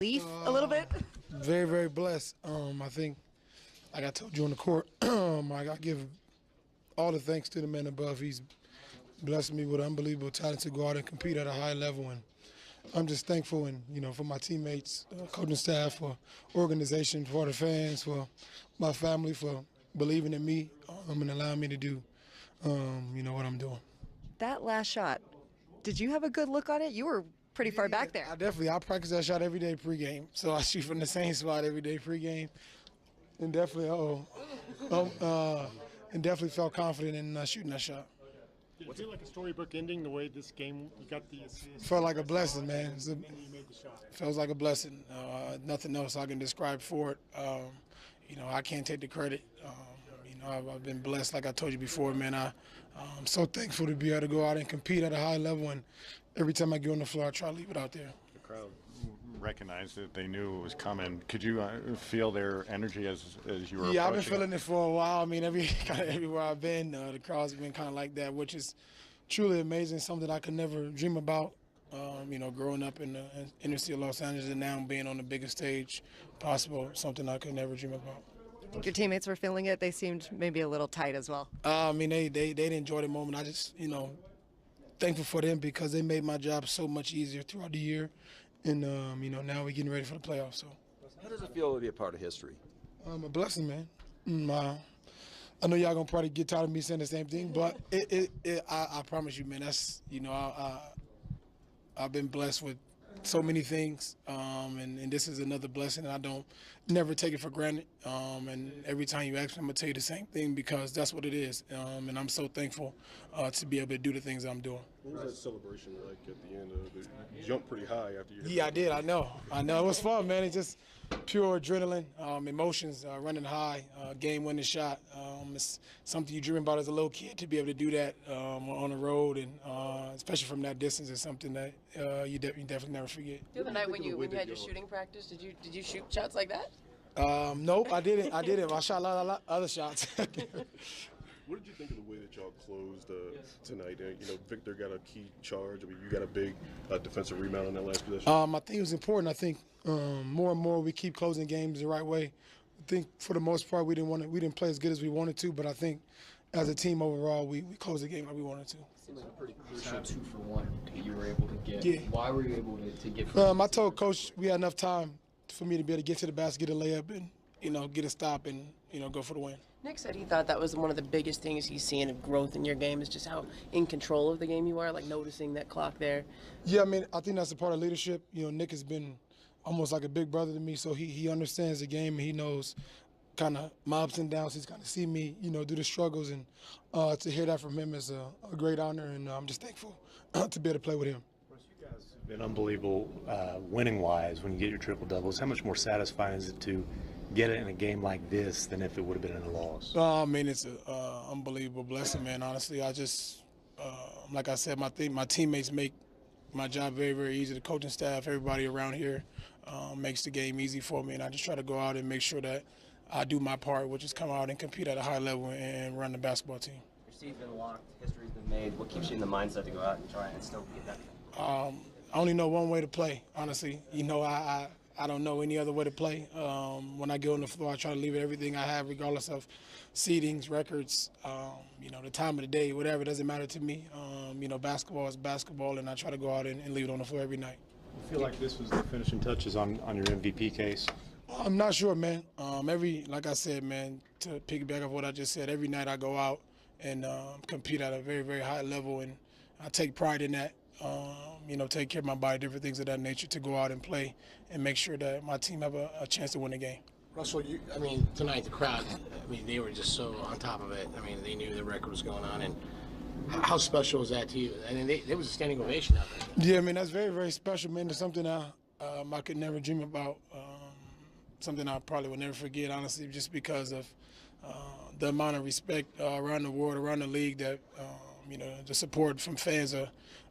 Leaf a little bit? Very, very blessed. I think, like I told you on the court, I give all the thanks to the man above. He's blessed me with unbelievable talent to go out and compete at a high level, and I'm just thankful, and for my teammates, coaching staff, for organization, for the fans, for my family, for believing in me, and allowing me to do, what I'm doing. That last shot, did you have a good look on it? You were pretty far back there. I practice that shot every day pregame, so I shoot from the same spot every day pregame, and definitely felt confident in shooting that shot. Did it feel like a storybook ending the way this game you got the assist? Felt like a blessing, man. And then you made the shot. Feels like a blessing. Nothing else I can describe for it. I can't take the credit. I've been blessed, like I told you before, man. I'm so thankful to be able to go out and compete at a high level, and every time I get on the floor, I try to leave it out there. The crowd recognized it. They knew it was coming. Could you feel their energy as you were Yeah, I've been approaching feeling it for a while. I mean, everywhere I've been, the crowd's been kind of like that, which is truly amazing, something I could never dream about. Growing up in the inner city of Los Angeles and now being on the biggest stage possible, something I could never dream about. Your teammates were feeling it. They seemed maybe a little tight as well. They enjoyed the moment. I just, thankful for them because they made my job so much easier throughout the year. And, now we're getting ready for the playoffs. So, how does it feel to be a part of history? A blessing, man. I know y'all gonna probably get tired of me saying the same thing, but I promise you, man. That's I've been blessed with so many things, and this is another blessing, and I don't never take it for granted. And every time you ask me, I'm gonna tell you the same thing because that's what it is. And I'm so thankful to be able to do the things I'm doing. What was that celebration like at the end of it? You jumped pretty high after you hit Yeah, I did. I know. It was fun, man. It's just pure adrenaline, emotions running high, game-winning shot. It's something you dream about as a little kid to be able to do that on the road, and especially from that distance is something that you definitely never forget. The other night when you had your shooting practice, did you shoot shots like that? Nope, I didn't. I shot a lot of other shots. What did you think of the way that y'all closed tonight? Victor got a key charge. I mean, you got a big defensive rebound on that last possession. I think it was important. I think more and more we keep closing games the right way. I think for the most part we didn't play as good as we wanted to, but I think as a team overall we closed the game like we wanted to. Seems like a pretty crucial 2-for-1 that you were able to get. Yeah. Why were you able to get? I told Coach we had enough time for me to be able to get to the basket, get a layup, and get a stop, and go for the win. Nick said he thought that was one of the biggest things he's seen of growth in your game is just how in control of the game you are, like noticing that clock there. Yeah, I think that's a part of leadership. Nick has been almost like a big brother to me, so he understands the game and he knows kind of my ups and downs. He's kind of seen me, do the struggles, and to hear that from him is a great honor, and I'm just thankful to be able to play with him. You guys have been unbelievable winning-wise when you get your triple-doubles. How much more satisfying is it to get it in a game like this than if it would have been in a loss? It's an unbelievable blessing, man. Honestly, I just, like I said, my teammates make my job very, very easy. The coaching staff, everybody around here makes the game easy for me, and I just try to go out and make sure that I do my part, which is come out and compete at a high level and run the basketball team. Your seat's been locked, history's been made. What keeps you in the mindset to go out and try and still get that? I only know one way to play, honestly. I don't know any other way to play. When I get on the floor, I try to leave it everything I have, regardless of seedings, records, the time of the day, whatever. It doesn't matter to me. Basketball is basketball, and I try to go out and leave it on the floor every night. You feel like this was the finishing touches on your MVP case? I'm not sure, man. Like I said, man, to piggyback off what I just said, every night I go out and compete at a very, very high level, and I take pride in that. Take care of my body, different things of that nature, to go out and play and make sure that my team have a chance to win the game. Russell, tonight the crowd, they were just so on top of it. They knew the record was going on, and how special was that to you? There was a standing ovation out there. Yeah, that's very, very special, man. It's something I could never dream about, something I probably will never forget, honestly, just because of the amount of respect around the world, around the league that the support from fans.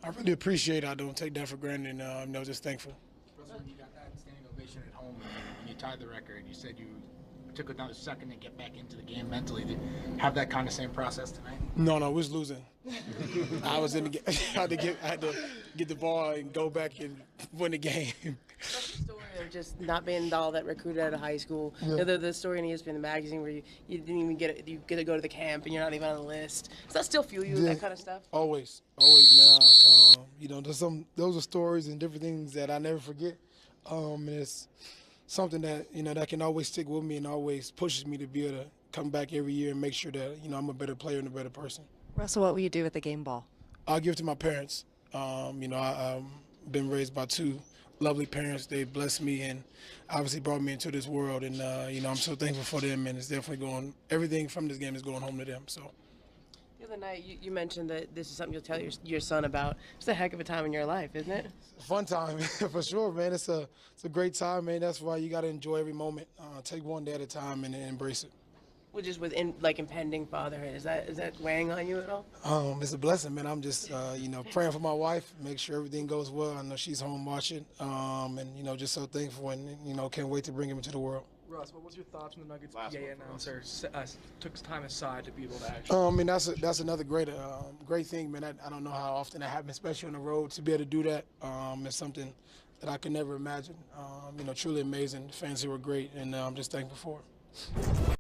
I really appreciate it. I don't take that for granted, and just thankful. Russell, when you got that standing ovation at home and you tied the record, you said you took another second to get back into the game mentally. Did you have that kind of same process tonight? No, we was losing. I was in the game. I had to get the ball and go back and win the game. That's the story of just not being all that recruited out of high school. Yeah. You know, the story in ESPN the magazine where you didn't even you get to go to the camp and you're not even on the list. Does that still fuel you with that kind of stuff? Always, man. You know, those are stories and different things that I never forget. And it's something that, you know, that can always stick with me and always pushes me to be able to come back every year and make sure that, you know, I'm a better player and a better person. Russell, what will you do with the game ball? I'll give it to my parents. You know, I've been raised by two lovely parents. They blessed me and obviously brought me into this world. And, you know, I'm so thankful for them. And it's definitely everything from this game is going home to them. So. The other night, you mentioned that this is something you'll tell your son about. It's a heck of a time in your life, isn't it? Fun time, for sure, man. It's a great time, man. That's why you got to enjoy every moment. Take one day at a time and embrace it. Well, just with impending fatherhood, is that weighing on you at all? It's a blessing, man. I'm just, you know, praying for my wife, make sure everything goes well. I know she's home watching, and, you know, just so thankful and, you know, can't wait to bring him into the world. Russ, what was your thoughts when the Nuggets PA announcer took time aside to be able to actually? I mean, that's another great thing, man. I don't know how often that happens, especially on the road. To be able to do that is something that I could never imagine. You know, truly amazing. The fans here were great, and I'm just thankful for it.